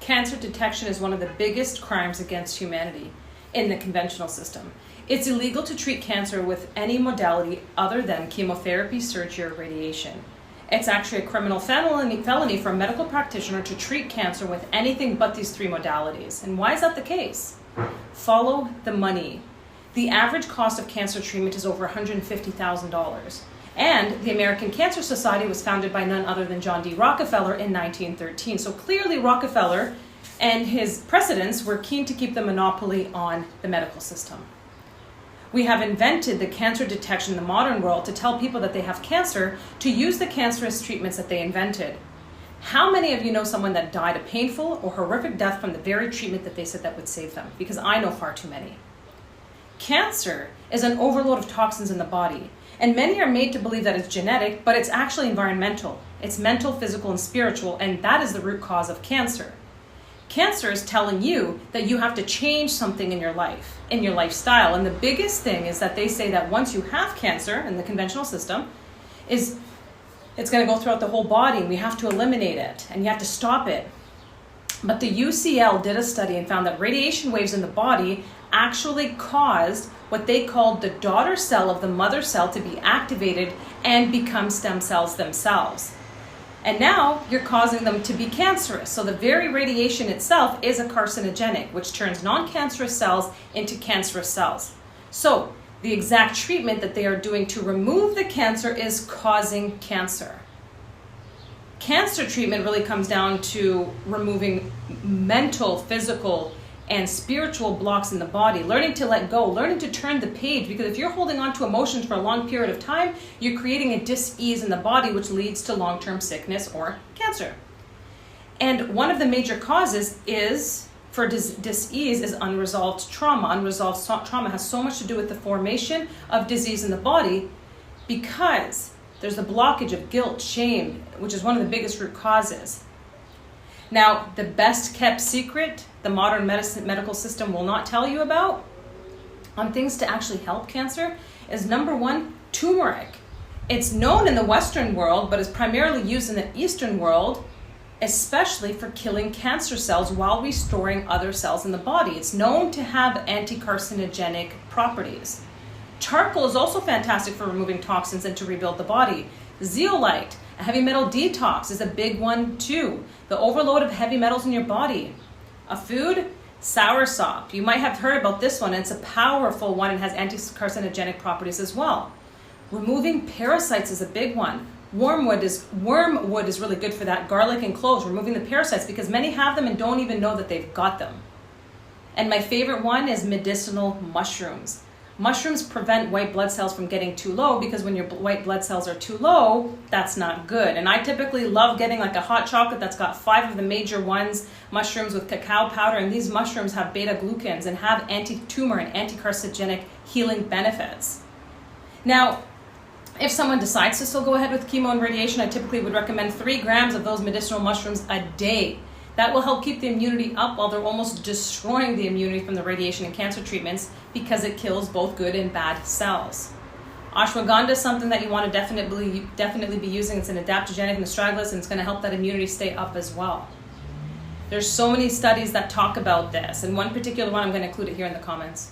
cancer detection is one of the biggest crimes against humanity in the conventional system. It's illegal to treat cancer with any modality other than chemotherapy, surgery, or radiation. It's actually a criminal felony for a medical practitioner to treat cancer with anything but these three modalities. And why is that the case? Follow the money. The average cost of cancer treatment is over $150,000. And the American Cancer Society was founded by none other than John D. Rockefeller in 1913. So clearly Rockefeller and his precedents were keen to keep the monopoly on the medical system. We have invented the cancer detection in the modern world to tell people that they have cancer to use the cancerous treatments that they invented. How many of you know someone that died a painful or horrific death from the very treatment that they said that would save them? Because I know far too many. Cancer is an overload of toxins in the body. And many are made to believe that it's genetic, but it's actually environmental. It's mental, physical, and spiritual, and that is the root cause of cancer. Cancer is telling you that you have to change something in your life, in your lifestyle. And the biggest thing is that they say that once you have cancer in the conventional system, it's going to go throughout the whole body, and we have to eliminate it, and you have to stop it. But the UCL did a study and found that radiation waves in the body actually caused what they called the daughter cell of the mother cell to be activated and become stem cells themselves. And now you're causing them to be cancerous. So the very radiation itself is a carcinogenic, which turns non-cancerous cells into cancerous cells. So the exact treatment that they are doing to remove the cancer is causing cancer. Cancer treatment really comes down to removing mental, physical, and spiritual blocks in the body, learning to let go, learning to turn the page, because if you're holding on to emotions for a long period of time, you're creating a dis-ease in the body, which leads to long-term sickness or cancer. And one of the major causes for dis-ease is unresolved trauma. Unresolved trauma has so much to do with the formation of disease in the body because there's the blockage of guilt, shame, which is one of the biggest root causes. Now, the best kept secret the modern medical system will not tell you about on things to actually help cancer is number one, turmeric. It's known in the Western world, but is primarily used in the Eastern world, especially for killing cancer cells while restoring other cells in the body. It's known to have anti-carcinogenic properties. Charcoal is also fantastic for removing toxins and to rebuild the body. Zeolite, a heavy metal detox, is a big one too. The overload of heavy metals in your body. A food, soursop. You might have heard about this one. It's a powerful one and has anti-carcinogenic properties as well. Removing parasites is a big one. Wormwood is really good for that. Garlic and cloves, removing the parasites, because many have them and don't even know that they've got them. And my favorite one is medicinal mushrooms. Mushrooms prevent white blood cells from getting too low, because when your white blood cells are too low, that's not good. And I typically love getting like a hot chocolate that's got 5 of the major ones, mushrooms with cacao powder, and these mushrooms have beta-glucans and have anti-tumor and anti-carcinogenic healing benefits. Now, if someone decides to still go ahead with chemo and radiation, I typically would recommend 3 grams of those medicinal mushrooms a day. That will help keep the immunity up while they're almost destroying the immunity from the radiation and cancer treatments, because it kills both good and bad cells. Ashwagandha is something that you want to definitely be using. It's an adaptogenic and astragalus, and it's going to help that immunity stay up as well. There's so many studies that talk about this, and one particular one, I'm going to include it here in the comments.